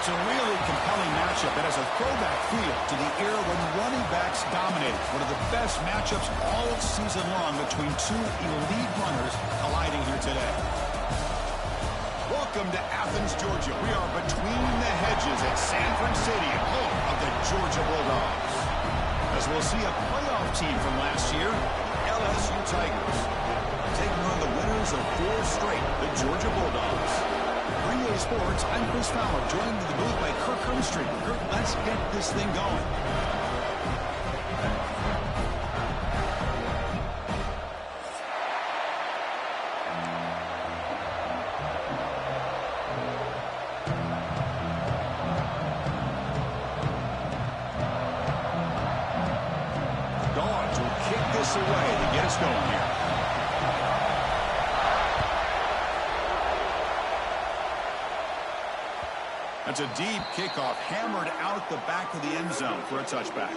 It's a really compelling matchup that has a throwback feel to the era when running backs dominated. One of the best matchups all season long between two elite runners colliding here today. Welcome to Athens, Georgia. We are between the hedges at Sanford Stadium, home of the Georgia Bulldogs. As we'll see a playoff team from last year, LSU Tigers, taking on the winners of 4 straight, the Georgia Bulldogs. 3A Sports, I'm Chris Fowler, joined in the booth by Kirk Hermstreet. Kirk, let's get this thing going. Dogs will kick this away to get us going here. That's a deep kickoff, hammered out the back of the end zone for a touchback.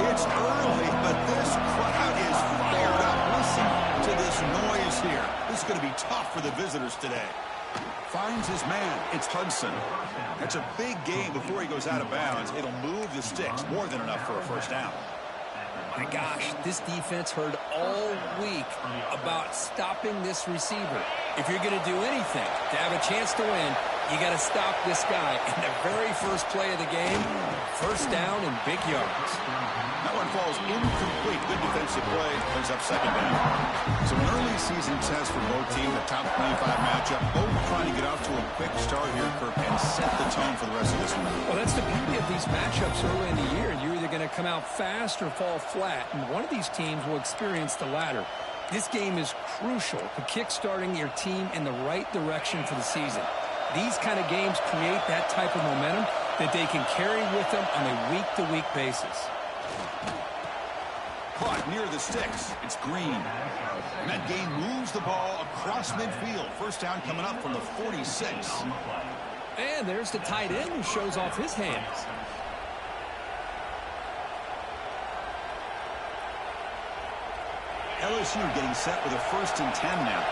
It's early, but this crowd is fired up. Listen to this noise here. This is going to be tough for the visitors today. Finds his man. It's Hudson. That's a big gain before he goes out of bounds. It'll move the sticks. More than enough for a first down. My gosh, this defense heard all week about stopping this receiver. If you're going to do anything to have a chance to win, you got to stop this guy. And the very first play of the game, first down and big yards. That one falls incomplete. Good defensive play. Brings up second down. So an early season test for both teams, the top 25 matchup. Both trying to get off to a quick start here, Kirk, and set the tone for the rest of this one. Well, that's the beauty of these matchups early in the year. You're either going to come out fast or fall flat. And one of these teams will experience the latter. This game is crucial to kick-starting your team in the right direction for the season. These kind of games create that type of momentum that they can carry with them on a week-to-week basis. Caught near the sticks. It's Green. And that gain moves the ball across midfield. First down coming up from the 46. And there's the tight end who shows off his hands. LSU getting set with a 1st and 10 now.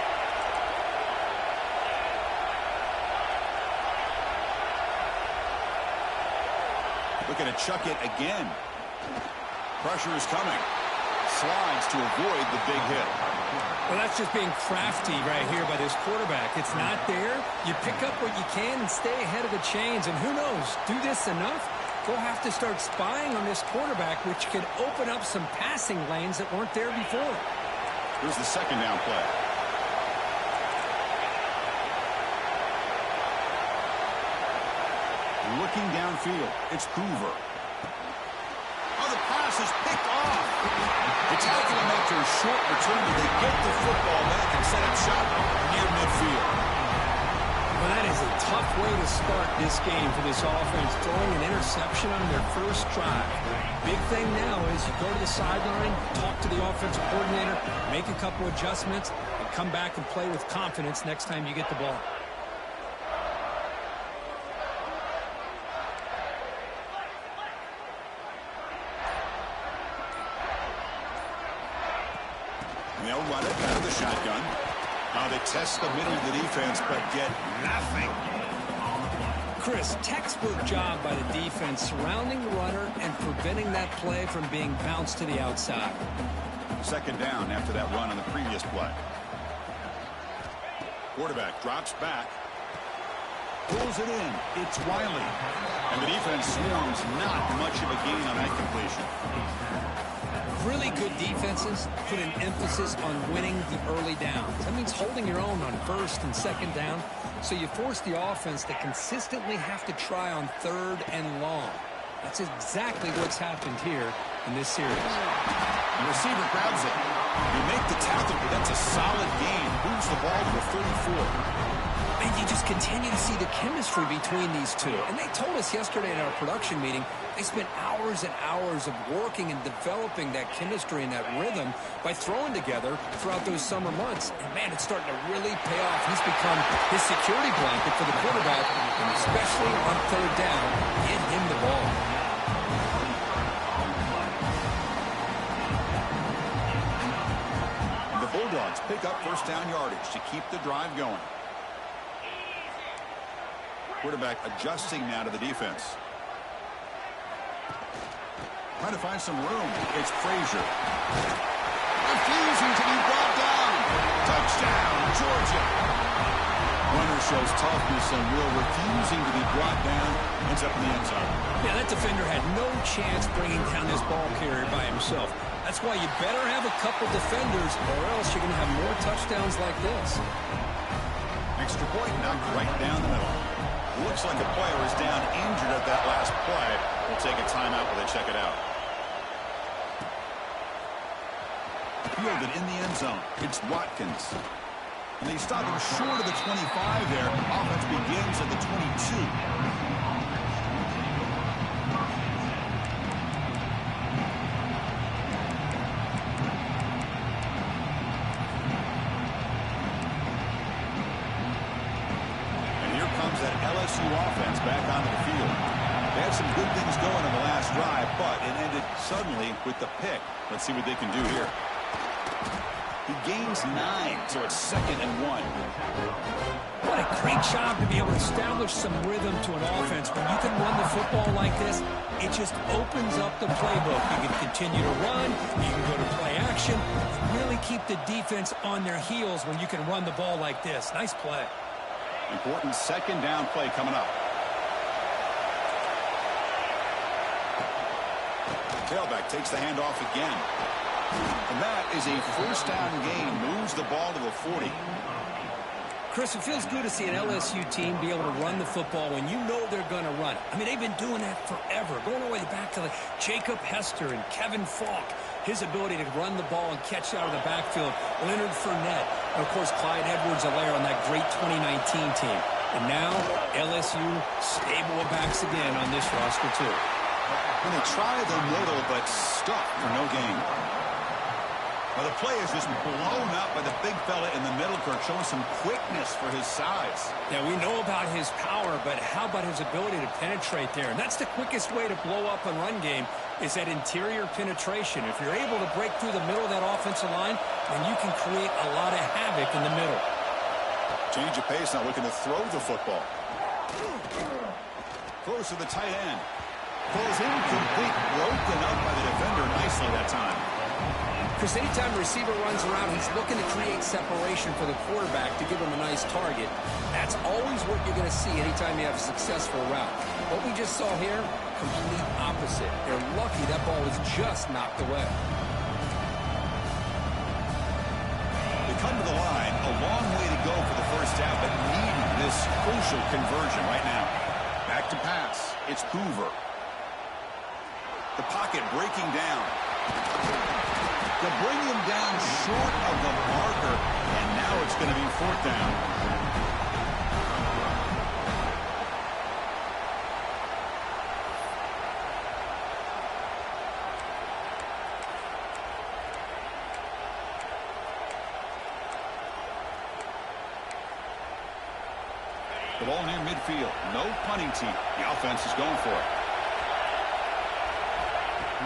Looking to chuck it again. Pressure is coming. Slides to avoid the big hit. Well, that's just being crafty right here by this quarterback. It's not there. You pick up what you can and stay ahead of the chains. And who knows, do this enough, we'll have to start spying on this quarterback, which could open up some passing lanes that weren't there before. Here's the second down play. Looking downfield, it's Hoover. Oh, the pass is picked off. The tackle after a short return, but they get the football back and set up shop near midfield. Well, that is a tough way to start this game for this offense, throwing an interception on their first drive. Big thing now is you go to the sideline, talk to the offensive coordinator, make a couple adjustments, and come back and play with confidence next time you get the ball. And they'll run it out of the shotgun. Now they test the middle of the defense, but get nothing. Chris, textbook job by the defense surrounding the runner and preventing that play from being bounced to the outside. Second down after that run on the previous play. Quarterback drops back. Pulls it in. It's Wiley. And the defense swarms. Not much of a gain on that completion. Really good defenses put an emphasis on winning the early downs. That means holding your own on first and second down, so you force the offense to consistently have to try on third and long. That's exactly what's happened here in this series. The receiver grabs it. You make the tackle, but that's a solid gain. Moves the ball to the 34. And you just continue to see the chemistry between these two. And they told us yesterday in our production meeting, they spent hours and hours of working and developing that chemistry and that rhythm by throwing together throughout those summer months. And, man, it's starting to really pay off. He's become his security blanket for the quarterback, and especially on third down, get him the ball. The Bulldogs pick up first down yardage to keep the drive going. Quarterback adjusting now to the defense. Trying to find some room. It's Frazier. Refusing to be brought down. Touchdown, Georgia. Runner shows toughness and will, refusing to be brought down. Ends up in the end zone. Yeah, that defender had no chance bringing down this ball carrier by himself. That's why you better have a couple defenders, or else you're going to have more touchdowns like this. Extra point knocked right down the middle. Looks like a player is down injured at that last play. We'll take a timeout while they check it out. Fielded in the end zone. It's Watkins. And they stop him short of the 25 there. Offense begins at the 22. That LSU offense back onto the field. They had some good things going on the last drive, but it ended suddenly with the pick. Let's see what they can do here. He gains 9, so it's 2nd and 1. What a great job to be able to establish some rhythm to an offense. When you can run the football like this, it just opens up the playbook. You can continue to run, you can go to play action, really keep the defense on their heels when you can run the ball like this. Nice play. Important 2nd down play coming up. Tailback takes the handoff again. And that is a first down gain. Moves the ball to the 40. Chris, it feels good to see an LSU team be able to run the football when you know they're going to run it. I mean, they've been doing that forever. Going all the way back to like Jacob Hester and Kevin Falk. His ability to run the ball and catch out of the backfield. Leonard Fournette. And, of course, Clyde Edwards-Helaire on that great 2019 team. And now, LSU stable of backs again on this roster, too. When they try the middle, but stuck for no gain. Well, the play is just blown up by the big fella in the middle, Kirk, showing some quickness for his size. Yeah, we know about his power, but how about his ability to penetrate there? And that's the quickest way to blow up a run game, is that interior penetration. If you're able to break through the middle of that offensive line, then you can create a lot of havoc in the middle. Change of pace, now looking to throw the football. Close to the tight end. Pulls incomplete, broken up by the defender nicely that time. Because anytime a receiver runs around, he's looking to create separation for the quarterback to give him a nice target. That's always what you're going to see anytime you have a successful route. What we just saw here, complete opposite. They're lucky that ball was just knocked away. They come to the line, a long way to go for the first down, but needing this crucial conversion right now. Back to pass. It's Hoover. The pocket breaking down. To bring him down short of the marker, and now it's going to be 4th down. The ball near midfield. No punting team. The offense is going for it.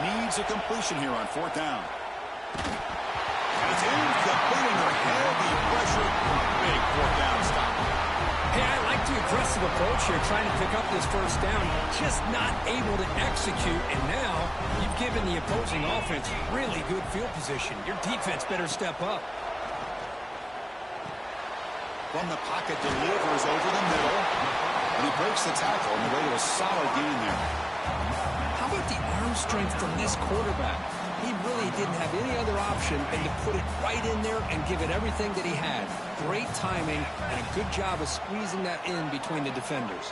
Needs a completion here on 4th down. And it's incomplete under heavy pressure. Big 4th down stop. Hey, I like the aggressive approach here, trying to pick up this first down. Just not able to execute, and now you've given the opposing offense really good field position. Your defense better step up. From the pocket, delivers over the middle. And he breaks the tackle on the way to a solid gain there. How about the arm strength from this quarterback? He really didn't have any other option than to put it right in there and give it everything that he had. Great timing and a good job of squeezing that in between the defenders.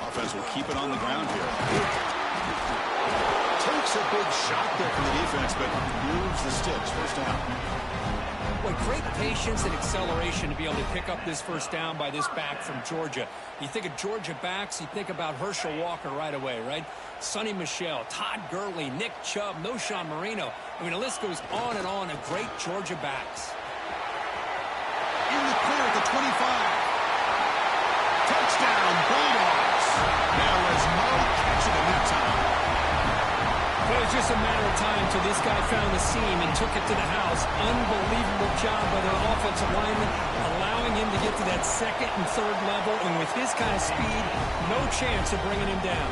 Offense will keep it on the ground here. Takes a big shot there from the defense, but moves the sticks. First down. Boy, great patience and acceleration to be able to pick up this first down by this back from Georgia. You think of Georgia backs, you think about Herschel Walker right away, right? Sonny Michel, Todd Gurley, Nick Chubb, Noshawn Marino. I mean, the list goes on and on of great Georgia backs. In the clear at the 25. Touchdown, Bulldogs. There was no catching him that time. But it was just a matter of time until this guy found the seam and took it to the house. Unbelievable job by the offensive lineman, allowing him to get to that second and third level. And with his kind of speed, no chance of bringing him down.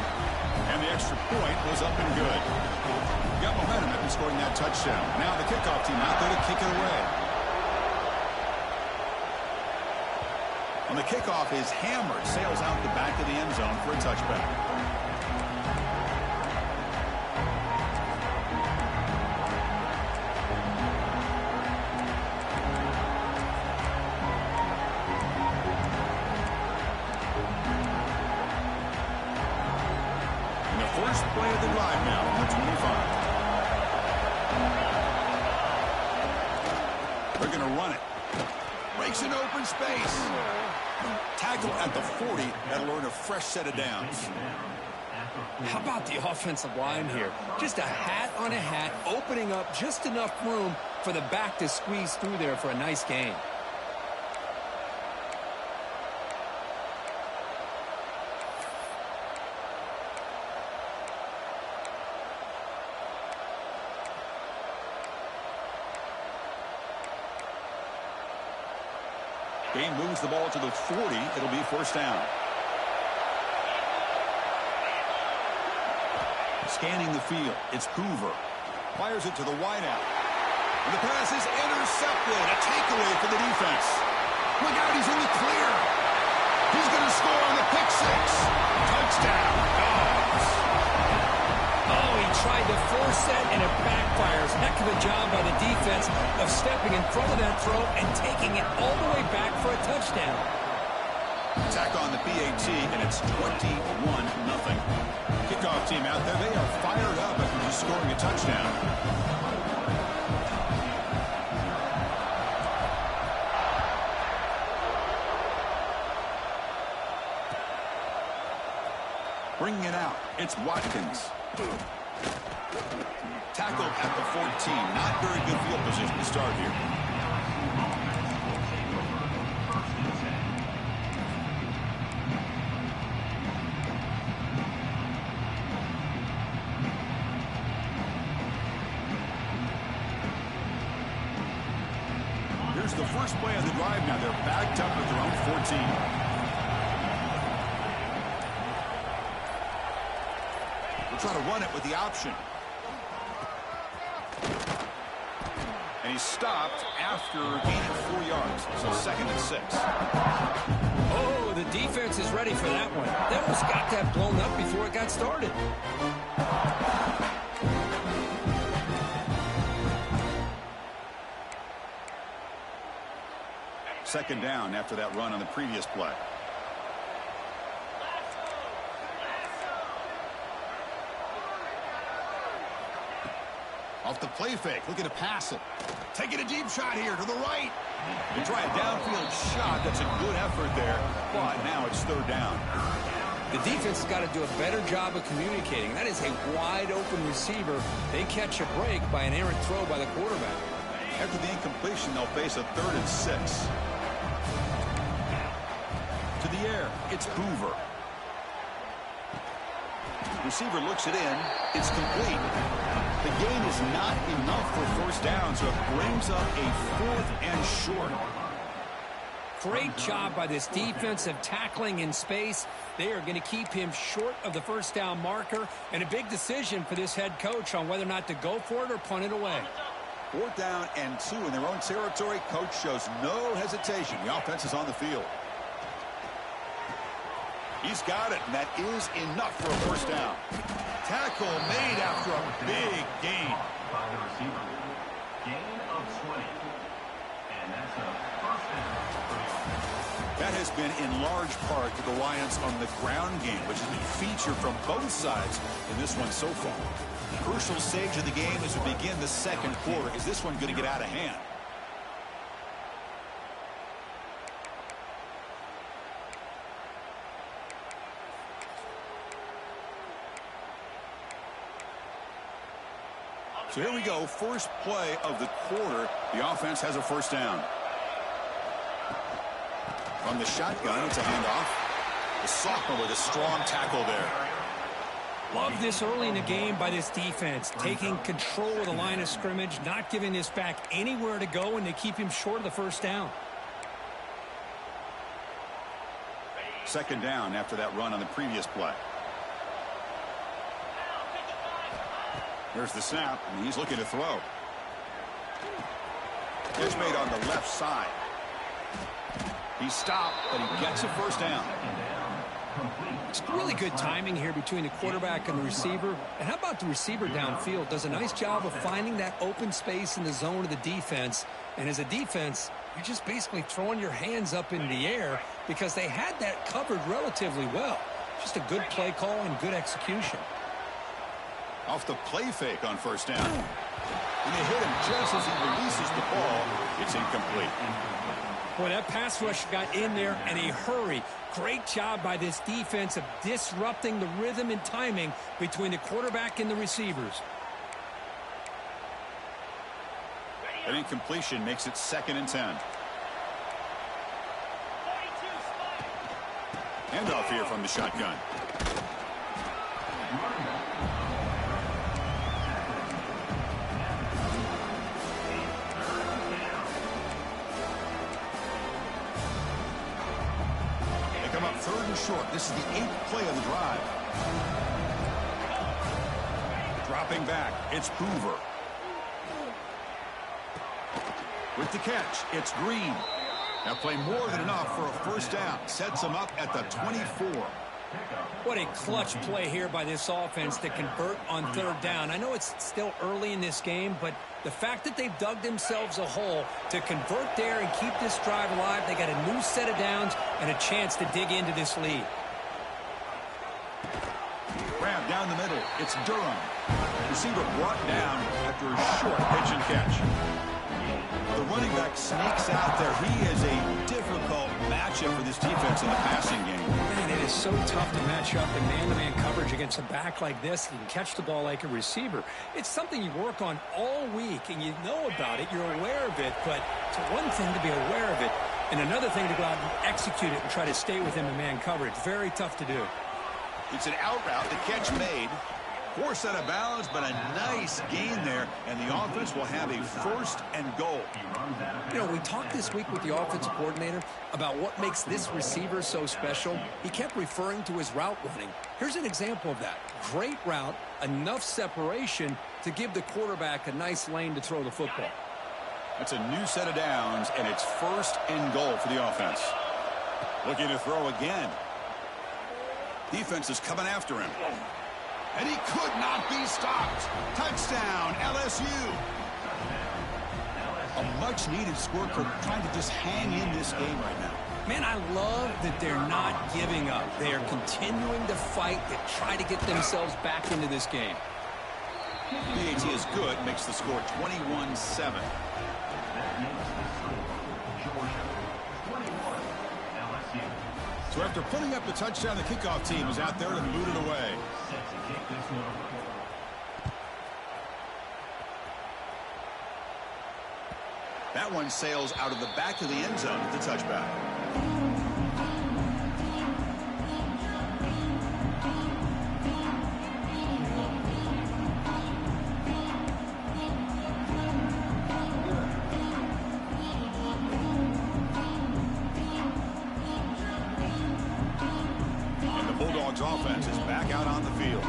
And the extra point was up and good. Got momentum after scoring that touchdown. Now the kickoff team out there to kick it away. On the kickoff, his hammer sails out the back of the end zone for a touchback. First play of the drive now on the 25. They're going to run it. Breaks an open space. Tackle at the 40. That'll earn a fresh set of downs. How about the offensive line here? Just a hat on a hat, opening up just enough room for the back to squeeze through there for a nice gain. Game moves the ball to the 40. It'll be first down. Scanning the field. It's Hoover. Fires it to the wideout. And the pass is intercepted. A takeaway for the defense. Look out, he's in the clear. He's going to score on the pick six. Touchdown, Dogs. Oh, he tried to force that, and it backfires. Heck of a job by the defense of stepping in front of that throw and taking it all the way back for a touchdown. Tack on the PAT, and it's 21-0. Kickoff team out there, they are fired up after just scoring a touchdown. Bringing it out, it's Watkins. Tackled at the 14. Not very good field position to start here. Here's the first play of the drive now. They're backed up at their own 14. Try to run it with the option. And he's stopped after gaining 4 yards. So 2nd and 6. Oh, the defense is ready for that one. They almost got that blown up before it got started. Second down after that run on the previous play. Off the play fake, looking to pass it. Taking a deep shot here to the right. They try a downfield shot. That's a good effort there. But now it's third down. The defense has got to do a better job of communicating. That is a wide open receiver. They catch a break by an errant throw by the quarterback. After the incompletion, they'll face a 3rd and 6. To the air, it's Hoover. Receiver looks it in. It's complete. The gain is not enough for first down, so it brings up a 4th and short. Great job by this defensive tackling in space. They are going to keep him short of the first down marker, and a big decision for this head coach on whether or not to go for it or punt it away. 4th down and 2 in their own territory. Coach shows no hesitation. The offense is on the field. He's got it, and that is enough for a first down. Tackle made after a big gain. By the receiver. Gain of 20. And that's a first down. That has been in large part the reliance on the ground game, which has been featured from both sides in this one so far. crucial stage of the game as we begin the second quarter. Is this one going to get out of hand? So here we go, first play of the quarter. The offense has a first down. From the shotgun, it's a handoff. The sophomore with a strong tackle there. Love this early in the game by this defense, taking control of the line of scrimmage, not giving this back anywhere to go, and they keep him short of the first down. Second down after that run on the previous play. Here's the snap, and he's looking to throw. Catch made on the left side. He stopped, but he gets a first down. It's really good timing here between the quarterback and the receiver. And how about the receiver downfield? Does a nice job of finding that open space in the zone of the defense. And as a defense, you're just basically throwing your hands up in the air because they had that covered relatively well. Just a good play call and good execution. Off the play fake on first down. And they hit him just as he releases the ball. It's incomplete. Boy, that pass rush got in there in a hurry. Great job by this defense of disrupting the rhythm and timing between the quarterback and the receivers. An incompletion makes it 2nd and 10. Handoff here from the shotgun. Come up 3rd and short. This is the 8th play of the drive. Dropping back, it's Hoover. With the catch, it's Green. Now play more than enough for a first down. Sets him up at the 24. What a clutch play here by this offense to convert on 3rd down. I know it's still early in this game, but the fact that they've dug themselves a hole to convert there and keep this drive alive, they got a new set of downs and a chance to dig into this lead. Grab down the middle. It's Durham. Receiver brought down after a short pitch and catch. The running back sneaks out there. He is a difficult matchup for this defense in the passing game. Man, it is so tough to match up in man-to-man coverage against a back like this. He can catch the ball like a receiver. It's something you work on all week, and you know about it. You're aware of it, but it's one thing to be aware of it, and another thing to go out and execute it and try to stay with him in man coverage. Very tough to do. It's an out route. The catch made. Forced out of bounds, but a nice gain there, and the offense will have a 1st and goal. You know, we talked this week with the offensive coordinator about what makes this receiver so special. He kept referring to his route running. Here's an example of that. Great route, enough separation to give the quarterback a nice lane to throw the football. It's a new set of downs, and it's 1st and goal for the offense. Looking to throw again. Defense is coming after him. And he could not be stopped. Touchdown, LSU. A much-needed score for trying to just hang in this game right now. Man, I love that they're not giving up. They are continuing to fight to try to get themselves back into this game. PAT is good, makes the score 21-7. So after putting up the touchdown, the kickoff team is out there to boot it away. That one sails out of the back of the end zone at the touchback. And the Bulldogs offense is back out on the field.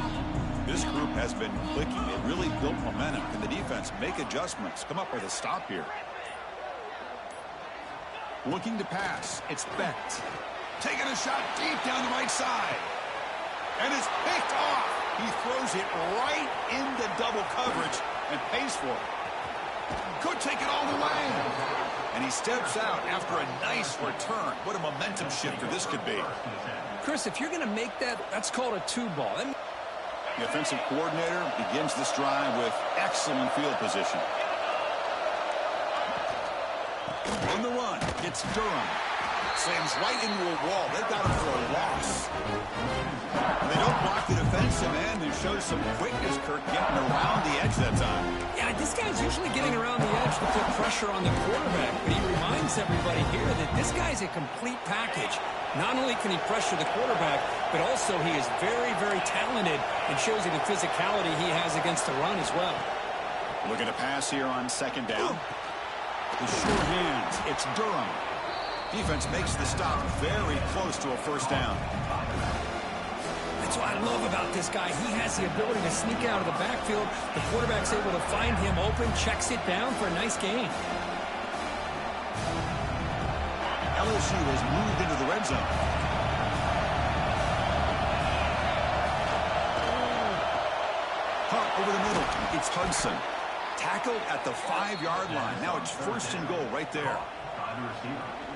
This group has been clicking. They really built momentum. Can the defense make adjustments? Come up with a stop here. Looking to pass. It's Becht. Taking a shot deep down the right side. And it's picked off. He throws it right into double coverage and pays for it. Could take it all the way. And he steps out after a nice return. What a momentum shifter this could be. Chris, if you're going to make that, that's called a 2-ball. The offensive coordinator begins this drive with excellent field position. On the run, it's Durham. Slams right into a wall. They've got him for a loss. They don't block the defensive end and show some quickness, Kirk, getting around the edge that time. Yeah, this guy's usually getting around the edge to put pressure on the quarterback, but he reminds everybody here that this guy's a complete package. Not only can he pressure the quarterback, but also he is very, very talented and shows you the physicality he has against the run as well. Looking to pass here on second down. The sure hands, it's Durham. Defense makes the stop very close to a first down. That's what I love about this guy. He has the ability to sneak out of the backfield. The quarterback's able to find him open, checks it down for a nice gain. LSU has moved into the red zone. Hunt over the middle. It's Hudson. Tackled at the 5-yard line. Now it's first and goal right there.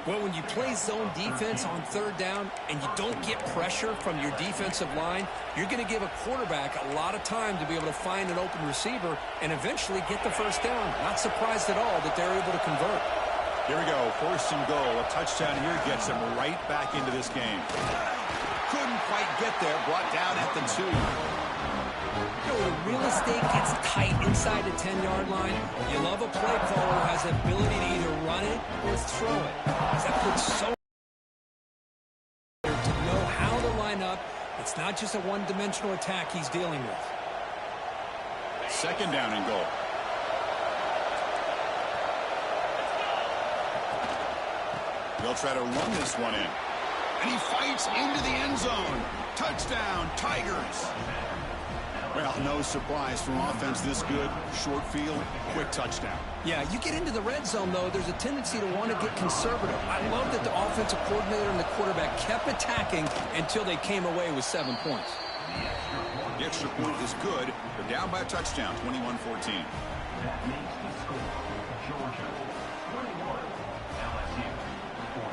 Well, when you play zone defense on third down and you don't get pressure from your defensive line, you're going to give a quarterback a lot of time to be able to find an open receiver and eventually get the first down. Not surprised at all that they're able to convert. Here we go, first and goal. A touchdown here gets him right back into this game. Couldn't quite get there, brought down at the 2. You know, when real estate gets tight inside the 10-yard line, you love a play caller who has the ability to either run it or throw it. That puts so much to know how to line up. It's not just a one-dimensional attack he's dealing with. Second down and goal. They'll try to run this one in. And he fights into the end zone. Touchdown, Tigers. Well, no surprise from offense this good. Short field, quick touchdown. Yeah, you get into the red zone, though, there's a tendency to want to get conservative. I love that the offensive coordinator and the quarterback kept attacking until they came away with 7 points. The extra point is good. They're down by a touchdown, 21-14. That makes the score Georgia 21, LSU 14.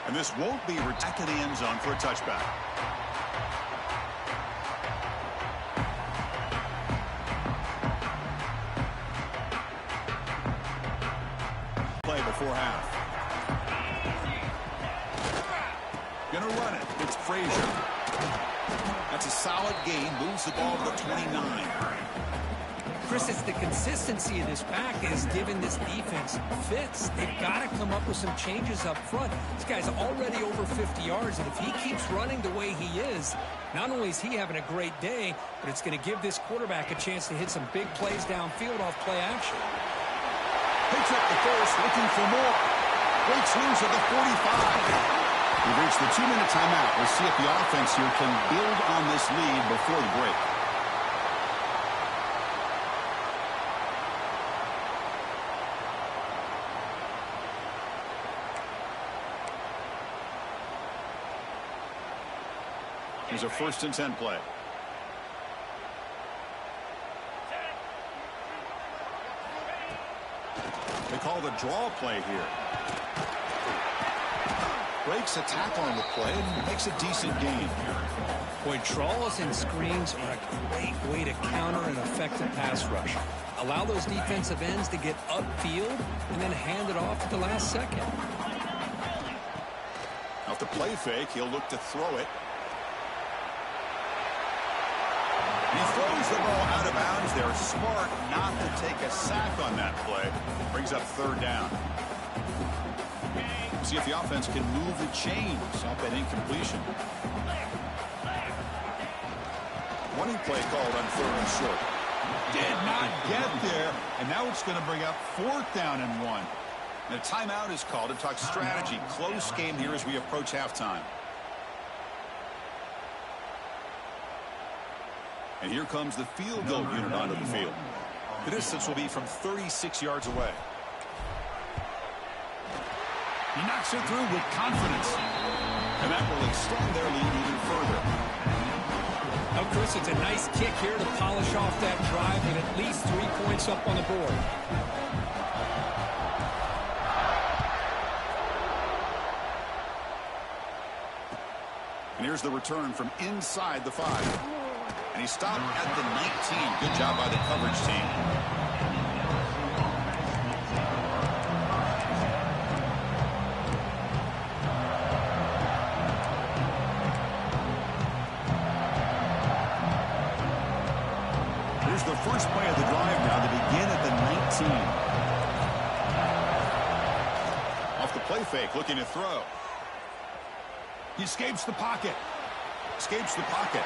And this won't be back in the end zone for a touchback. Play before half. Gonna run it. It's Frazier. That's a solid gain. Moves the ball to the 29. Chris, it's the consistency of this pack that is giving this defense fits. They've got to come up with some changes up front. This guy's already over 50 yards, and if he keeps running the way he is, not only is he having a great day, but it's going to give this quarterback a chance to hit some big plays downfield off play action. Picks up the first, looking for more. Breaks loose at the 45. We've reached the 2-minute timeout. We'll see if the offense here can build on this lead before the break. Here's a 1st and 10 play. They call the draw play here. Breaks a tackle on the play and makes a decent gain. Boy, draws and screens are a great way to counter an effective pass rush. Allow those defensive ends to get upfield and then hand it off at the last second. Off the play fake, he'll look to throw it. He throws the ball out of bounds. They're smart not to take a sack on that play. Brings up 3rd down. See if the offense can move the chains off that incompletion. Running play called on 3rd and short. Did not get there. And now it's going to bring up 4th down and 1. And a timeout is called to talk strategy. Close game here as we approach halftime. And here comes the field goal unit onto the field. The distance will be from 36 yards away. He knocks it through with confidence. And that will extend their lead even further. Oh, Chris, it's a nice kick here to polish off that drive with at least 3 points up on the board. And here's the return from inside the 5. And he stopped at the 19. Good job by the coverage team. Here's the first play of the drive now to begin at the 19. Off the play fake, looking to throw. He escapes the pocket. Escapes the pocket.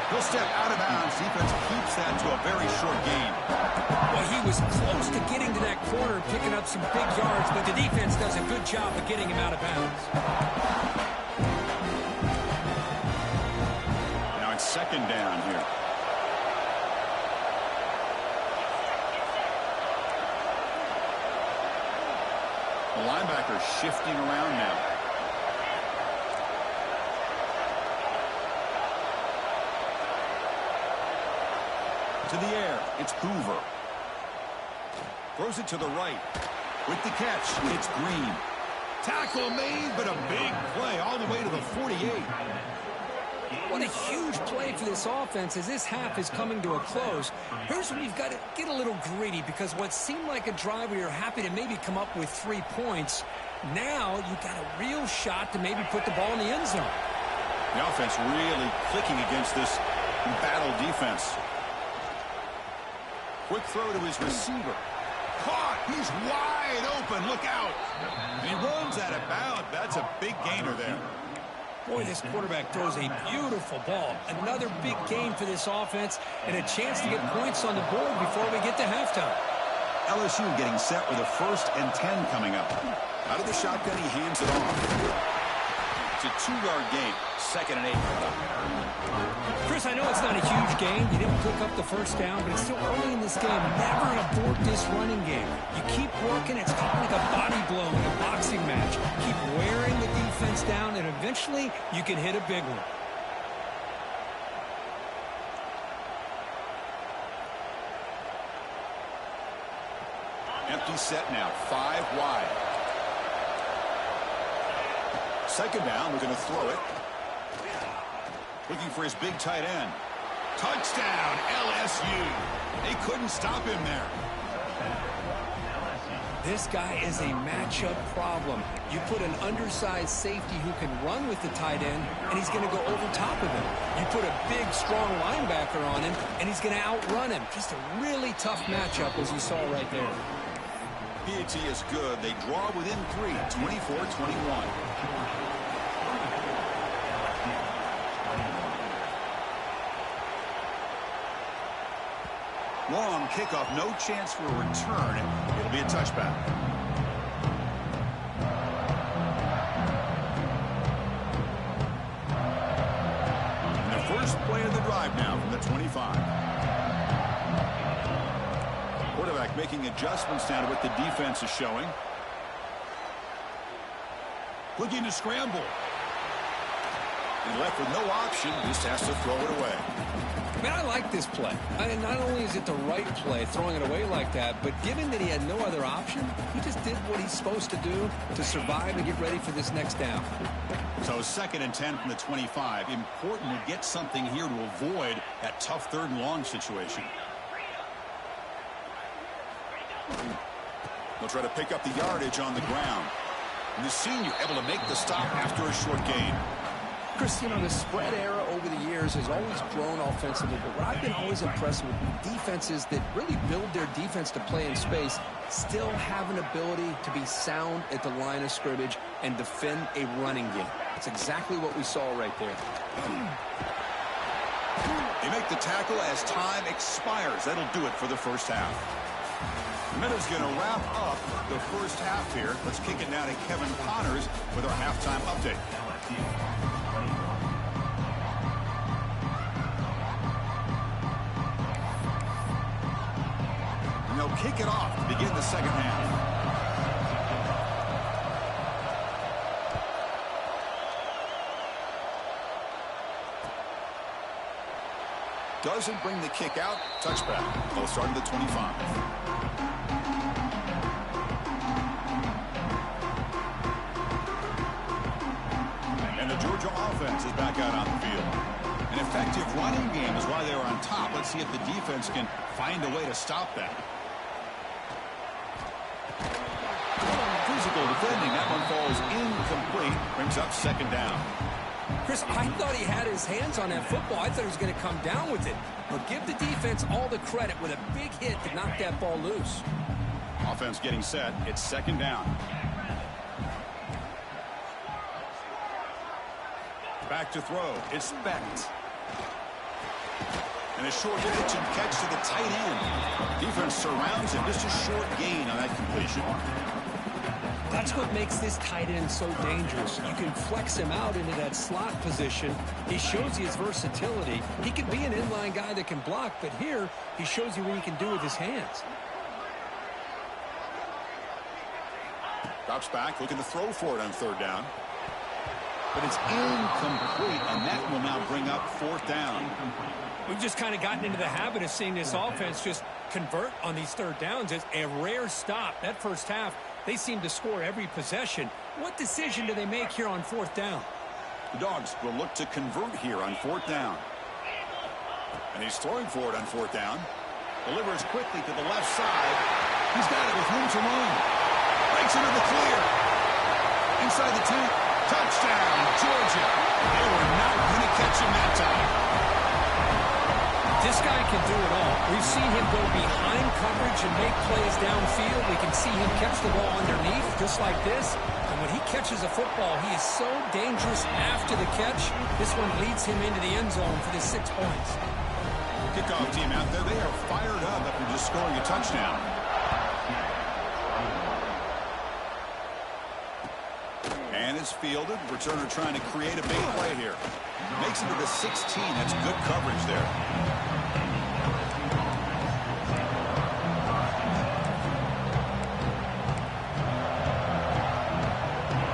He'll step out of bounds. Defense keeps that to a very short gain. Well, he was close to getting to that corner, picking up some big yards, but the defense does a good job of getting him out of bounds. Now it's second down here. The linebacker shifting around now. To the air, it's Hoover. Throws it to the right. With the catch, it's Green. Tackle made, but a big play all the way to the 48. What a huge play for this offense as this half is coming to a close. Here's where you've got to get a little greedy, because what seemed like a drive where you're happy to maybe come up with 3 points, now you've got a real shot to maybe put the ball in the end zone. The offense really clicking against this battle defense. Quick throw to his receiver. Caught. He's wide open. Look out. And he runs out of bounds. That's a big gainer there. Boy, this quarterback throws a beautiful ball. Another big gain for this offense and a chance to get points on the board before we get to halftime. LSU getting set with a 1st and 10 coming up. Out of the shotgun, he hands it off. It's a 2-yard gain. 2nd and 8. Chris, I know it's not a huge gain. You didn't pick up the first down, but it's still early in this game. Never abort this running game. You keep working. It's kind of like a body blow in a boxing match. Keep wearing the defense down, and eventually you can hit a big one. Empty set now. 5 wide. 2nd down. We're going to throw it. Looking for his big tight end. Touchdown, LSU. They couldn't stop him there. This guy is a matchup problem. You put an undersized safety who can run with the tight end, and he's going to go over top of him. You put a big, strong linebacker on him, and he's going to outrun him. Just a really tough matchup, as you saw right there. PAT is good. They draw within 3, 24-21. Long kickoff, no chance for a return. It'll be a touchback. And the first play of the drive now from the 25. Quarterback making adjustments now to what the defense is showing. Looking to scramble. And left with no option, just has to throw it away. Man, I like this play. And not only is it the right play, throwing it away like that, but given that he had no other option, he just did what he's supposed to do to survive and get ready for this next down. So 2nd and 10 from the 25. Important to get something here to avoid that tough 3rd and long situation. They'll try to pick up the yardage on the ground. And the senior able to make the stop after a short gain. Chris, you know, the spread era over the years has always grown offensively, but what I've been always impressed with defenses that really build their defense to play in space still have an ability to be sound at the line of scrimmage and defend a running game. That's exactly what we saw right there. They make the tackle as time expires. That'll do it for the first half. Minutes going to wrap up the first half here. Let's kick it now to Kevin Connors with our halftime update. And they'll kick it off to begin the second half. doesn't bring the kick out. Touchback. They'll start at the 25. And the Georgia offense is back out on the field. An effective running game is why they were on top. Let's see if the defense can find a way to stop that. Physical defending. That one falls incomplete. Brings up second down. Chris, I thought he had his hands on that football. I thought he was going to come down with it. But give the defense all the credit with a big hit to knock that ball loose. Offense getting set. It's second down. Back to throw. It's Becht. And a short pitch and catch to the tight end. Defense surrounds him. Just a short gain on that completion. That's what makes this tight end so dangerous. You can flex him out into that slot position. He shows you his versatility. He can be an inline guy that can block, but here he shows you what he can do with his hands. Drops back, looking to throw for it on third down. But it's incomplete, and that will now bring up fourth down. We've just kind of gotten into the habit of seeing this offense just convert on these third downs. It's a rare stop. That first half, they seem to score every possession. What decision do they make here on fourth down? The Dogs will look to convert here on fourth down. And he's throwing for it on fourth down. Delivers quickly to the left side. He's got it with room to run. Breaks into the clear. Inside the 10. Touchdown, Georgia. They were not going to catch him that time. This guy can do it all. We've seen him go behind coverage and make plays downfield. We can see him catch the ball underneath, just like this. And when he catches a football, he is so dangerous after the catch. This one leads him into the end zone for the 6 points. Kickoff team out there, they are fired up after just scoring a touchdown. And it's fielded. Returner trying to create a big play here. Makes it to the 16. That's good coverage there.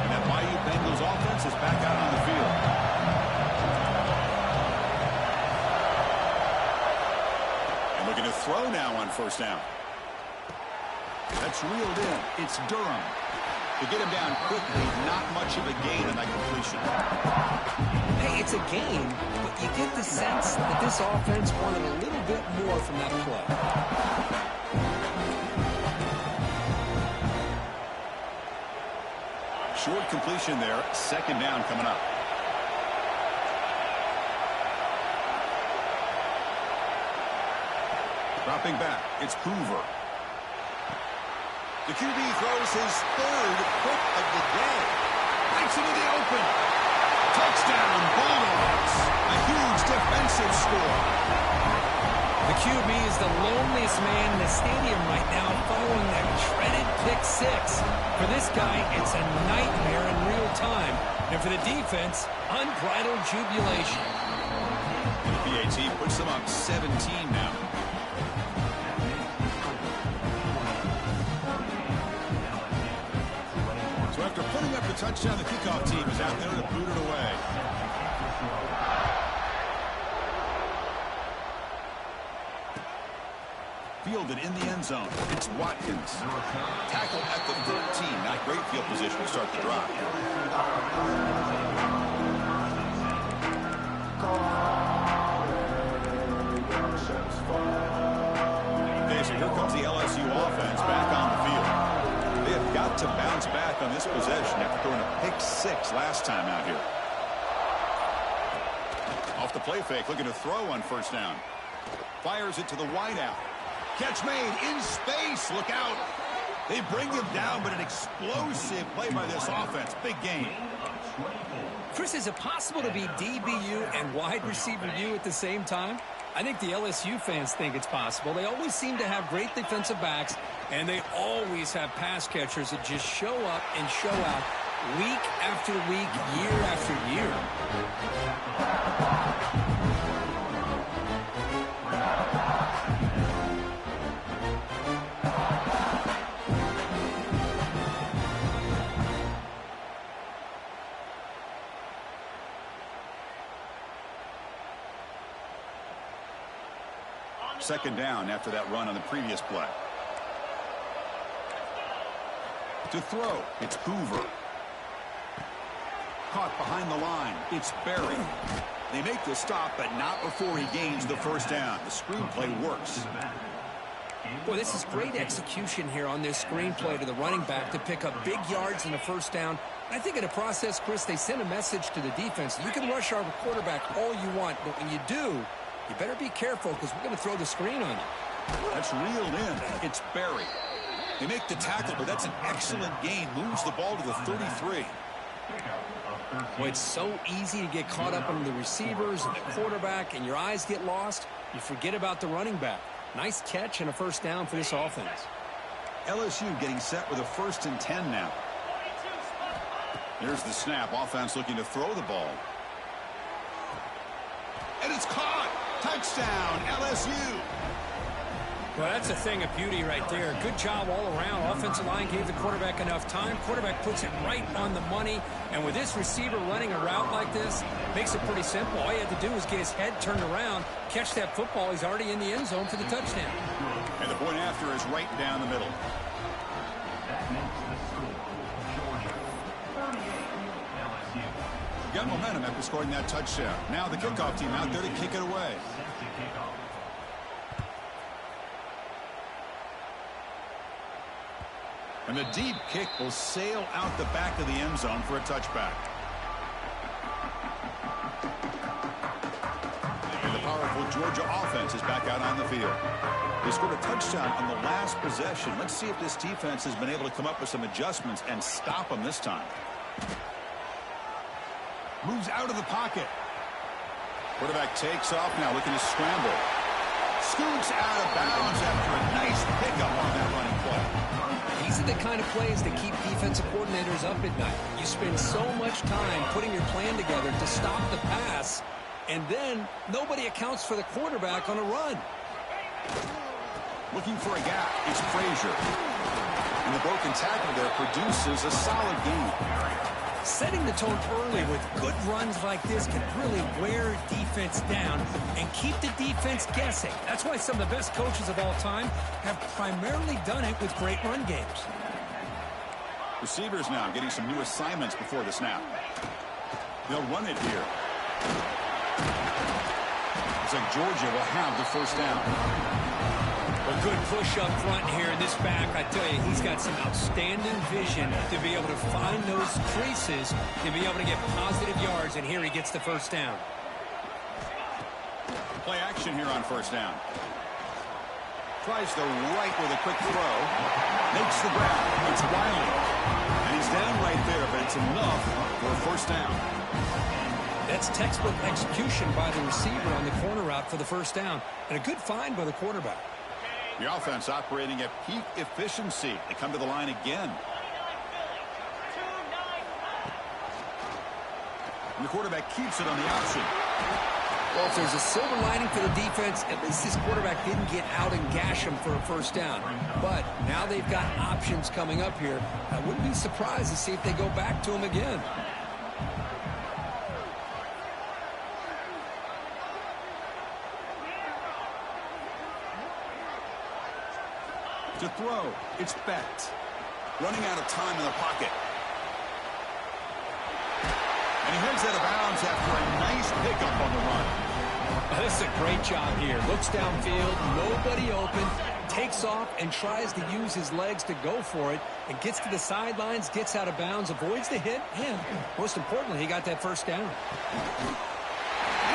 And that Bayou Bengals offense is back out on the field. And looking to throw now on first down. That's reeled in. It's Durham. To get him down quickly, not much of a gain on that completion. Hey, it's a gain, but you get the sense that this offense wanted a little bit more from that play. Short completion there. Second down coming up. Dropping back. It's Hoover. The QB throws his third pick of the day. Breaks into the open. Touchdown, Bulldogs. A huge defensive score. The QB is the loneliest man in the stadium right now following that shredded pick six. For this guy, it's a nightmare in real time. And for the defense, unbridled jubilation. And the PAT puts them up 17 now. After putting up the touchdown, the kickoff team is out there to boot it away. Fielded in the end zone. It's Watkins. Tackled at the 13. Not great field position to start the drive. Okay, so here comes the LSU offense back on the field. They have got to bounce back on this possession after throwing a pick six last time out here. Off the play fake, looking to throw on first down. Fires it to the wideout. Catch made in space. Look out. They bring him down, but an explosive play by this offense. Big game. Chris, is it possible to be DBU and wide receiver U at the same time? I think the LSU fans think it's possible. They always seem to have great defensive backs, and they always have pass catchers that just show up and show out week after week, year after year. Second down after that run on the previous play. To throw, it's Hoover. Caught behind the line, it's Berry. They make the stop, but not before he gains the first down. The screenplay works. Boy, this is great execution here on this screenplay to the running back to pick up big yards in the first down. I think in the process, Chris, they send a message to the defense. You can rush our quarterback all you want, but when you do, you better be careful because we're going to throw the screen on you. That's reeled in. It's Berry. They make the tackle, but that's an excellent gain. Moves the ball to the 33. Boy, it's so easy to get caught up on the receivers and the quarterback, and your eyes get lost. You forget about the running back. Nice catch and a first down for this offense. LSU getting set with a 1st and 10 now. There's the snap. Offense looking to throw the ball. And it's caught. Touchdown, LSU. Well, that's a thing of beauty right there. Good job all around. Offensive line gave the quarterback enough time. Quarterback puts it right on the money. And with this receiver running a route like this, makes it pretty simple. All he had to do was get his head turned around, catch that football. He's already in the end zone for the touchdown. And the point after is right down the middle. That makes the score Georgia 38, LSU. Got momentum after scoring that touchdown. Now the kickoff team out there to kick it away. Set to kick off. And the deep kick will sail out the back of the end zone for a touchback. And the powerful Georgia offense is back out on the field. They scored a touchdown on the last possession. Let's see if this defense has been able to come up with some adjustments and stop them this time. Moves out of the pocket. Quarterback takes off now, looking to scramble. Scoots out of bounds after a nice pickup on that running play. These are the kind of plays that keep defensive coordinators up at night. You spend so much time putting your plan together to stop the pass, and then nobody accounts for the quarterback on a run. Looking for a gap, it's Frazier. And the broken tackle there produces a solid gain. Setting the tone early with good runs like this can really wear defense down and keep the defense guessing. That's why some of the best coaches of all time have primarily done it with great run games. Receivers now getting some new assignments before the snap. They'll run it here. Looks like Georgia will have the first down. A good push up front here in this back. I tell you, he's got some outstanding vision to be able to find those creases, to be able to get positive yards, and here he gets the first down. Play action here on first down. Tries the right with a quick throw. Makes the grab. It's Wiley. And he's down right there, but it's enough for a first down. That's textbook execution by the receiver on the corner route for the first down. And a good find by the quarterback. The offense operating at peak efficiency. They come to the line again. And the quarterback keeps it on the option. Well, if there's a silver lining for the defense, at least this quarterback didn't get out and gash him for a first down. But now they've got options coming up here. I wouldn't be surprised to see if they go back to him again. To throw, it's Becht. Running out of time in the pocket. And he heads out of bounds after a nice pickup on the run. This is a great job here. Looks downfield, nobody open, takes off and tries to use his legs to go for it, and gets to the sidelines, gets out of bounds, avoids the hit, and most importantly, he got that first down. He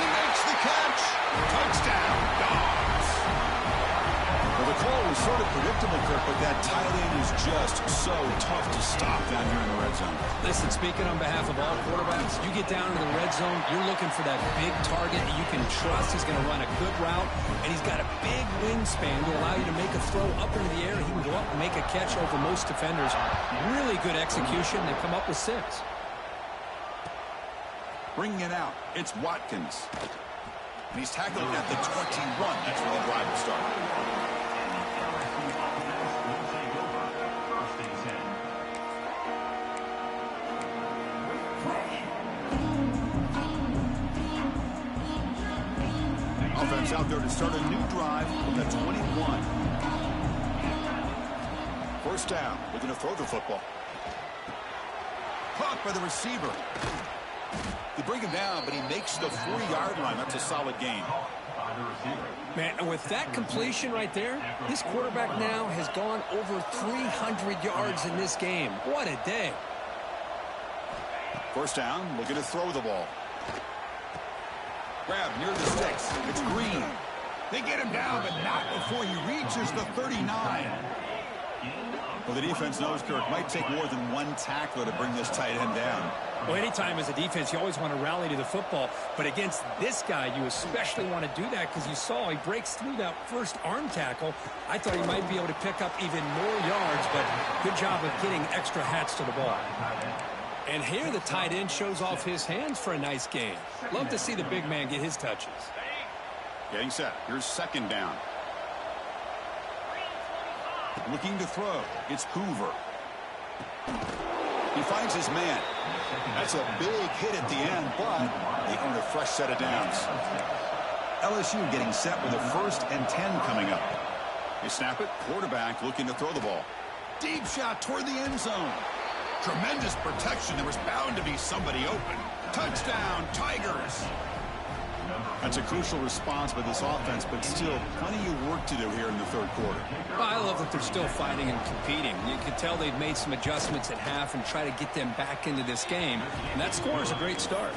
makes the catch. Touchdown, Dogs. Well, the call was sort of predictable, Kirk, but that tight end is just so tough to stop down here in the red zone. Listen, speaking on behalf of all quarterbacks, you get down to the red zone, you're looking for that big target that you can trust. He's going to run a good route, and he's got a big wingspan to allow you to make a throw up into the air. He can go up and make a catch over most defenders. Really good execution. They come up with 6. Bringing it out, it's Watkins. And he's tackled at the 21. That's where the drive will start. Offense out there to start a new drive with a 21. First down. Looking to throw the football. Caught by the receiver. They bring him down, but he makes the 40-yard line. That's a solid gain. Man, and with that completion right there, this quarterback now has gone over 300 yards in this game. What a day. First down, looking to throw the ball. Grab near the sticks. It's Green. They get him down, but not before he reaches the 39. Well, the defense knows, Kirk, might take more than one tackler to bring this tight end down. Well, anytime as a defense, you always want to rally to the football. But against this guy, you especially want to do that because you saw he breaks through that first arm tackle. I thought he might be able to pick up even more yards, but good job of getting extra hats to the ball. And here the tight end shows off his hands for a nice gain. Love to see the big man get his touches. Getting set. Here's second down. Looking to throw. It's Hoover. He finds his man. That's a big hit at the end, but they earn a fresh set of downs. LSU getting set with a 1st and 10 coming up. They snap it. Quarterback looking to throw the ball. Deep shot toward the end zone. Tremendous protection. There was bound to be somebody open. Touchdown, Tigers. That's a crucial response by this offense, but still plenty of work to do here in the third quarter. Well, I love that they're still fighting and competing. You can tell they've made some adjustments at half and try to get them back into this game. And that score is a great start.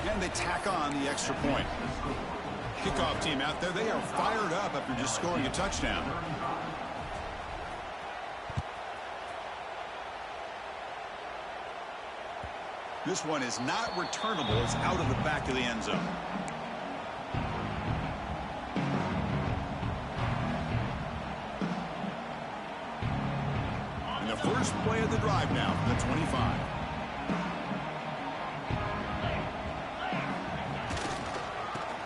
And they tack on the extra point. Kickoff team out there, they are fired up after just scoring a touchdown. This one is not returnable. It's out of the back of the end zone. And the first play of the drive now from the 25.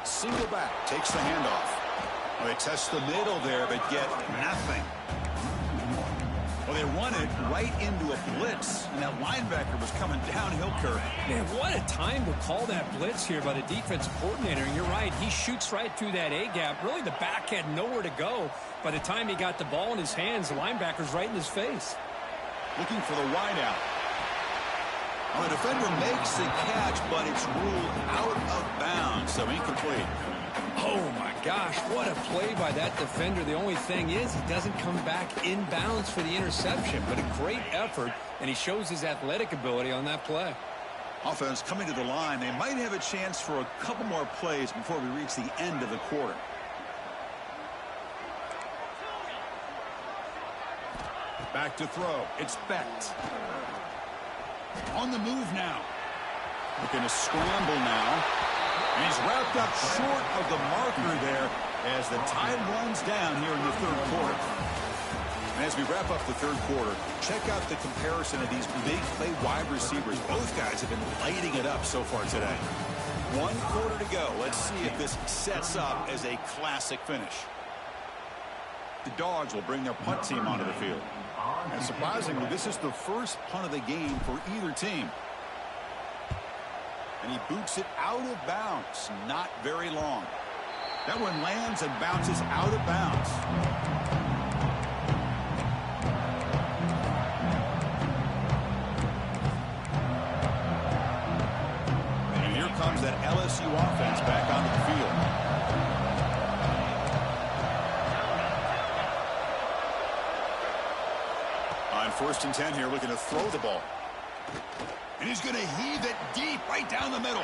Single back, takes the handoff. Well, they test the middle there, but get nothing. Well, they run it right into a blitz, and that linebacker was coming downhill, Kirk. Man, what a time to call that blitz here by the defensive coordinator. And you're right, he shoots right through that A-gap. Really, the back had nowhere to go. By the time he got the ball in his hands, the linebacker's right in his face. Looking for the wideout. Well, the defender makes the catch, but it's ruled out of bounds, so incomplete. Oh, my gosh, what a play by that defender. The only thing is he doesn't come back inbounds for the interception, but a great effort, and he shows his athletic ability on that play. Offense coming to the line. They might have a chance for a couple more plays before we reach the end of the quarter. Back to throw. It's Becht. On the move now. Looking to scramble now. And he's wrapped up short of the marker there as the tide runs down here in the third quarter. And as we wrap up the third quarter, check out the comparison of these big play wide receivers. Both guys have been lighting it up so far today. 1 quarter to go. Let's see if this sets up as a classic finish. The Dogs will bring their punt team onto the field. And surprisingly, this is the first punt of the game for either team. And he boots it out of bounds. Not very long. That one lands and bounces out of bounds. And here comes that LSU offense back onto the field. On 1st and 10 here, looking to throw the ball. And he's going to heave it deep right down the middle.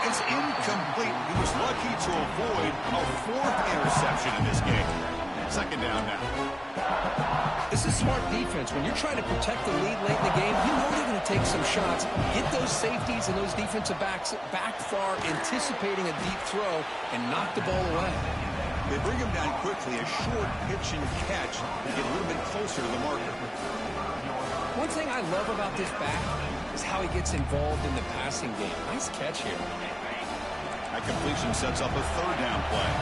It's incomplete. He was lucky to avoid a 4th interception in this game. Second down now. This is smart defense. When you're trying to protect the lead late in the game, you know they're going to take some shots, get those safeties and those defensive backs back far, anticipating a deep throw, and knock the ball away. They bring him down quickly, a short pitch and catch to get a little bit closer to the marker. One thing I love about this back is how he gets involved in the passing game. Nice catch here. That completion sets up a 3rd down play.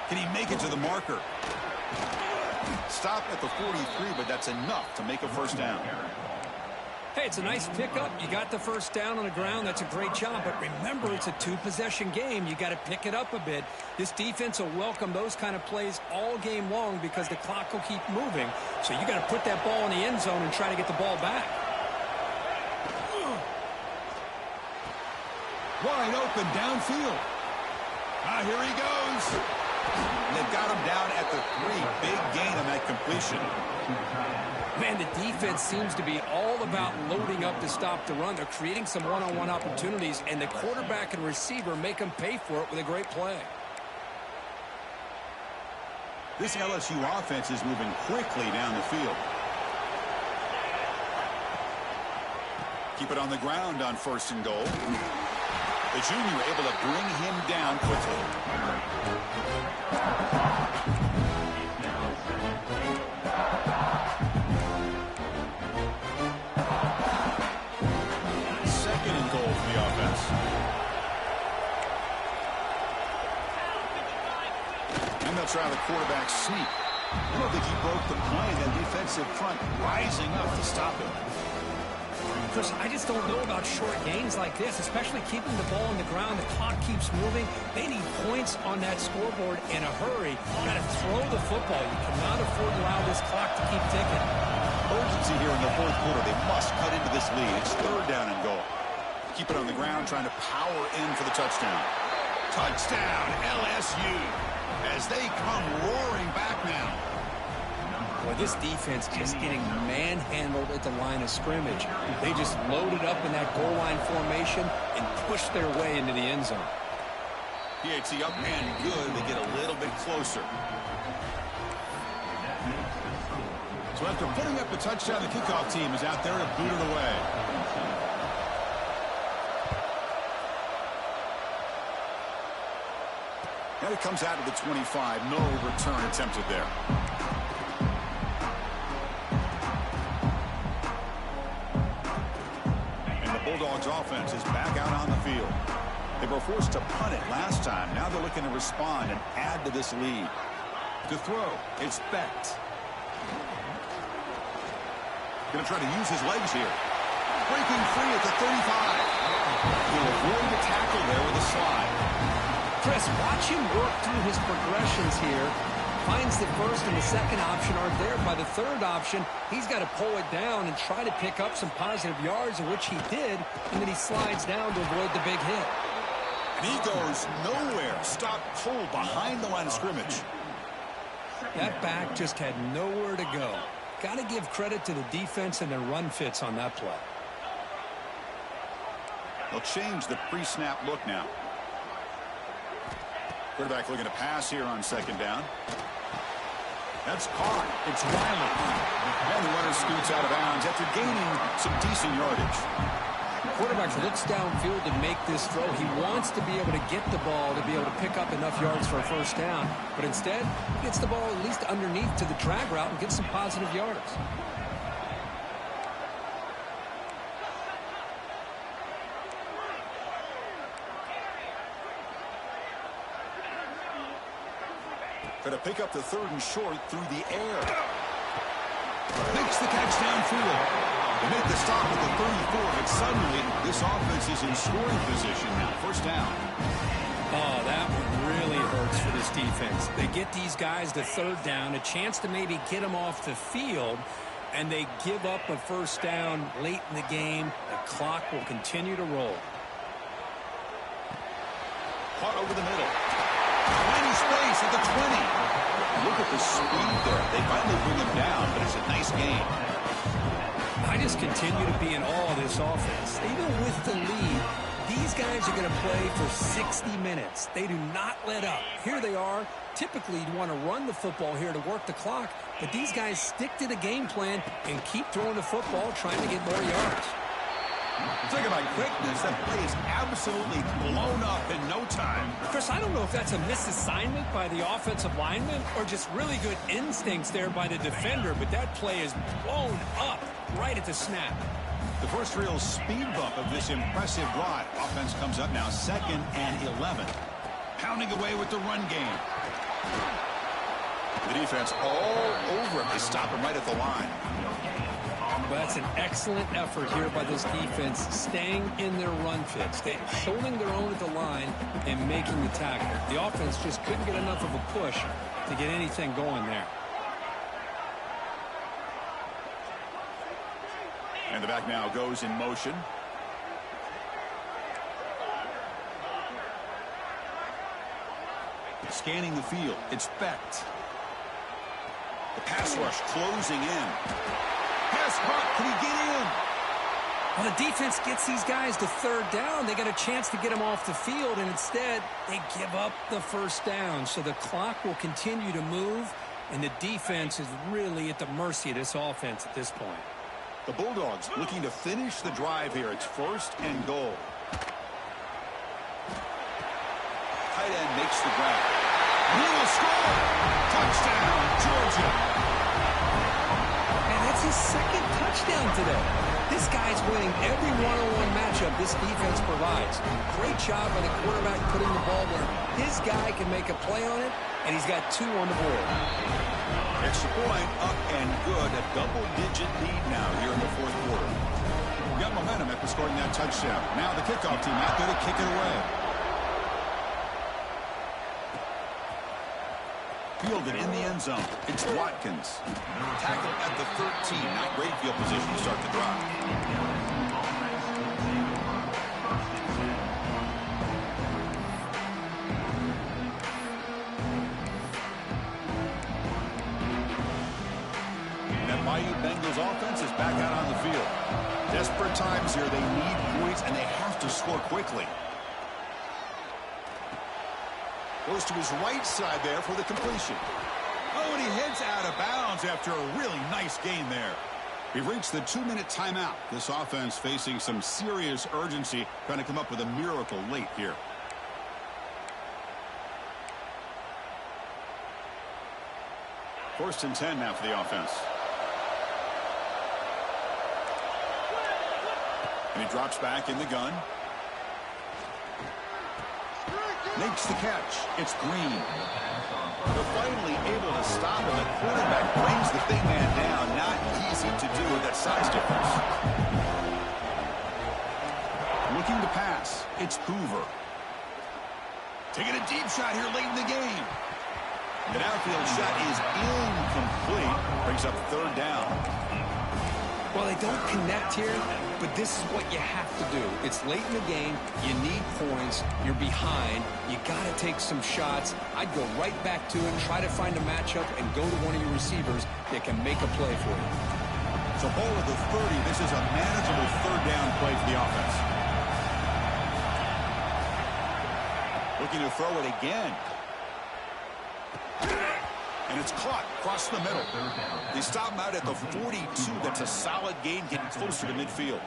Can he make it to the marker? Stop at the 43, but that's enough to make a 1st down. Hey, it's a nice pickup. You got the first down on the ground. That's a great job. But remember, it's a two-possession game. You got to pick it up a bit. This defense will welcome those kind of plays all game long because the clock will keep moving. So you got to put that ball in the end zone and try to get the ball back. Wide open downfield. Here he goes. They've got him down at the 3. Big gain on that completion. Man, the defense seems to be all about loading up to stop the run. They're creating some one-on-one opportunities, and the quarterback and receiver make them pay for it with a great play. This LSU offense is moving quickly down the field. Keep it on the ground on 1st and goal. The junior able to bring him down quickly. Second and goal for the offense. And they'll try the quarterback sneak. I don't think he broke the play. That defensive front rising up to stop him. Chris, I just don't know about short gains like this, especially keeping the ball on the ground. The clock keeps moving. They need points on that scoreboard in a hurry. Got to throw the football. You cannot afford to allow this clock to keep ticking. Urgency here in the 4th quarter. They must cut into this lead. It's 3rd down and goal. Keep it on the ground, trying to power in for the touchdown. Touchdown, LSU, as they come roaring back now. Boy, this defense is getting manhandled at the line of scrimmage. They just loaded up in that goal line formation and pushed their way into the end zone. PAT up and good. They get a little bit closer. So after putting up the touchdown, the kickoff team is out there to boot it away. And it comes out of the 25. No return attempted there. Bulldogs offense is back out on the field. They were forced to punt it last time. Now they're looking to respond and add to this lead. To throw, it's Becht. Going to try to use his legs here. Breaking free at the 35. He'll avoid the tackle there with a slide. Chris, watch him work through his progressions here. Finds the first and the second option aren't there. By the third option, he's got to pull it down and try to pick up some positive yards, of which he did, and then he slides down to avoid the big hit. And he goes nowhere. Stop pull behind the line of scrimmage. That back just had nowhere to go. Got to give credit to the defense and their run fits on that play. They'll change the pre-snap look now. Quarterback looking to pass here on 2nd down. That's caught. It's Riley. And the runner scoots out of bounds after gaining some decent yardage. The quarterback looks downfield to make this throw. He wants to be able to get the ball to be able to pick up enough yards for a first down. But instead, he gets the ball at least underneath to the drag route and gets some positive yards. Going to pick up the 3rd and short through the air. Makes the catch downfield. They make the stop at the 34, but suddenly this offense is in scoring position now. 1st down. Oh, that one really hurts for this defense. They get these guys to 3rd down, a chance to maybe get them off the field, and they give up a 1st down late in the game. The clock will continue to roll. Caught over the middle. Tiny space at the 20. Look at the speed there. They finally bring him down, but it's a nice game. I just continue to be in awe of this offense. Even with the lead, these guys are going to play for 60 minutes. They do not let up. Here they are. Typically, you want to run the football here to work the clock, but these guys stick to the game plan and keep throwing the football, trying to get more yards. Talking about quickness, that play is absolutely blown up in no time. Chris, I don't know if that's a misassignment by the offensive lineman or just really good instincts there by the defender, but that play is blown up right at the snap. The first real speed bump of this impressive drive. Offense comes up now 2nd and 11. Pounding away with the run game. The defense all over him. They stop him right at the line. Well, that's an excellent effort here by this defense, staying in their run fits, holding their own at the line and making the tackle. The offense just couldn't get enough of a push to get anything going there. And the back now goes in motion. Scanning the field. It's Becht. The pass rush closing in. Pass caught. Can he get in? Well, the defense gets these guys to third down. They got a chance to get them off the field, and instead they give up the first down. So the clock will continue to move, and the defense is really at the mercy of this offense at this point. The Bulldogs looking to finish the drive here. It's 1st and goal. Tight end makes the grab. He will score! Touchdown, Georgia! And that's his second touchdown today. This guy's winning every one-on-one matchup this defense provides. Great job by the quarterback putting the ball where his guy can make a play on it, and he's got 2 on the board. Extra point, up and good. A double-digit lead now here in the 4th quarter. We got momentum after scoring that touchdown. Now the kickoff team out there to kick it away. Fielded in the end zone. It's Watkins. Tackled at the 13. Not great field position to start the drive. That mighty Bengals offense is back out on the field. Desperate times here. They need points, and they have to score quickly. Goes to his right side there for the completion. Oh, and he heads out of bounds after a really nice gain there. We've reached the 2-minute timeout. This offense facing some serious urgency, trying to come up with a miracle late here. First and 10 now for the offense. And he drops back in the gun. Makes the catch. It's Green. They're finally able to stop him. The quarterback brings the big man down. Not easy to do with that size difference. Looking to pass. It's Hoover. Taking a deep shot here late in the game. The downfield shot is incomplete. Brings up 3rd down. Well, they don't connect here, but this is what you have to do. It's late in the game. You need points. You're behind. You got to take some shots. I'd go right back to it, try to find a matchup, and go to one of your receivers that can make a play for you. So ball at the 30. This is a manageable 3rd down play for the offense. Looking to throw it again. And it's caught across the middle. They stop him out at the 42. That's a solid gain, getting closer to midfield.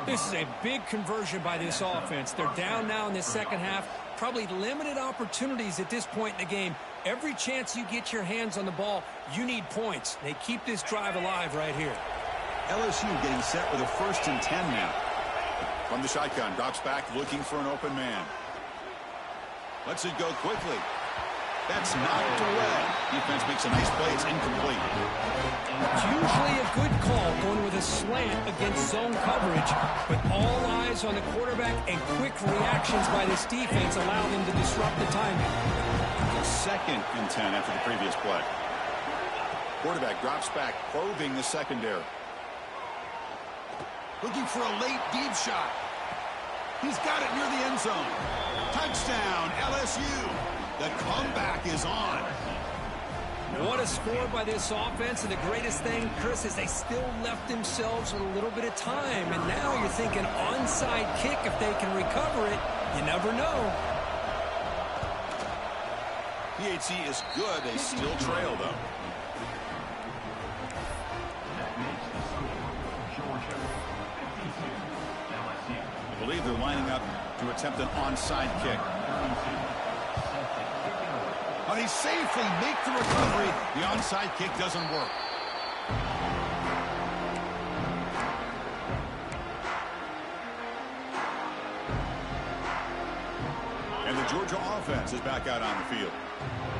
This is a big conversion by this offense. They're down now in the second half. Probably limited opportunities at this point in the game. Every chance you get your hands on the ball, you need points. They keep this drive alive right here. LSU getting set with a 1st and 10 now. From the shotgun, drops back looking for an open man. Lets it go quickly. That's knocked away. Defense makes a nice play. It's incomplete. It's usually a good call going with a slant against zone coverage, but all eyes on the quarterback and quick reactions by this defense allow them to disrupt the timing. 2nd and 10 after the previous play. Quarterback drops back, probing the secondary. Looking for a late deep shot. He's got it near the end zone. Touchdown, LSU. The comeback is on. What a score by this offense, and the greatest thing, Chris, is they still left themselves with a little bit of time, and now you're thinking onside kick if they can recover it. You never know. PHC is good. They still trail, though. I believe they're lining up to attempt an onside kick. But he safely make the recovery. The onside kick doesn't work. And the Georgia Georgia offense is back out on the field.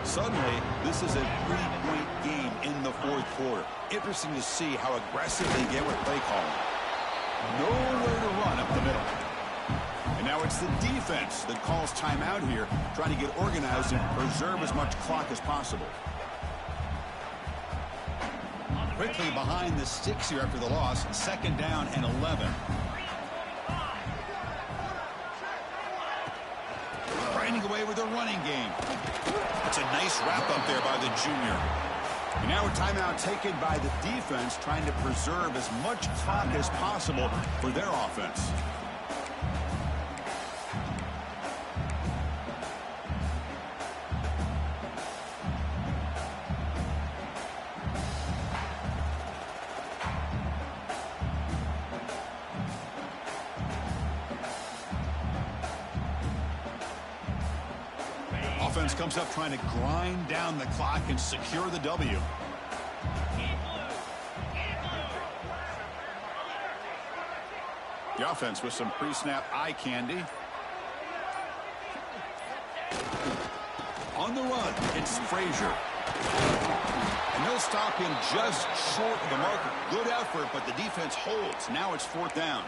Suddenly, this is a 3-point game in the fourth quarter. Interesting to see how aggressive they get with play calling. Nowhere to run up the middle. And now it's the defense that calls timeout here, trying to get organized and preserve as much clock as possible. Quickly behind the sticks here after the loss. 2nd down and 11. Grinding away with a running game. It's a nice wrap up there by the junior. And now a timeout taken by the defense, trying to preserve as much clock as possible for their offense. Offense comes up trying to grind down the clock and secure the W. The offense with some pre-snap eye candy. On the run, it's Frazier. And they'll stop him just short of the marker. Good effort, but the defense holds. Now it's 4th down.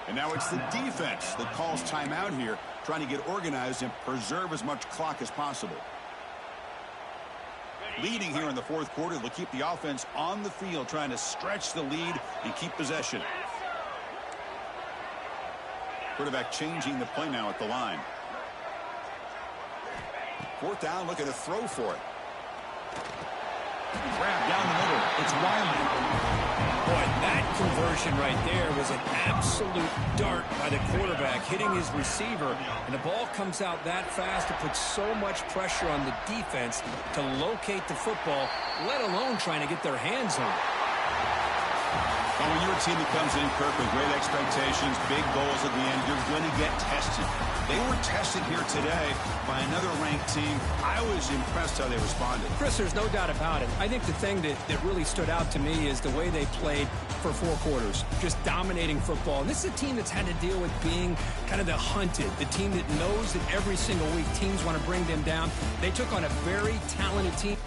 And now it's the defense that calls timeout here, trying to get organized and preserve as much clock as possible. Leading here in the fourth quarter, they'll keep the offense on the field, trying to stretch the lead and keep possession. Quarterback changing the play now at the line. 4th down, looking to throw for it. Grab down the middle. It's Wiley. Boy, that conversion right there was an absolute dart by the quarterback, hitting his receiver, and the ball comes out that fast. It puts so much pressure on the defense to locate the football, let alone trying to get their hands on it. Well, when you're a team that comes in, Kirk, with great expectations, big goals at the end, you're going to get tested. They were tested here today by another ranked team. I was impressed how they responded. Chris, there's no doubt about it. I think the thing that really stood out to me is the way they played for 4 quarters, just dominating football. And this is a team that's had to deal with being kind of the hunted, the team that knows that every single week teams want to bring them down. They took on a very talented team.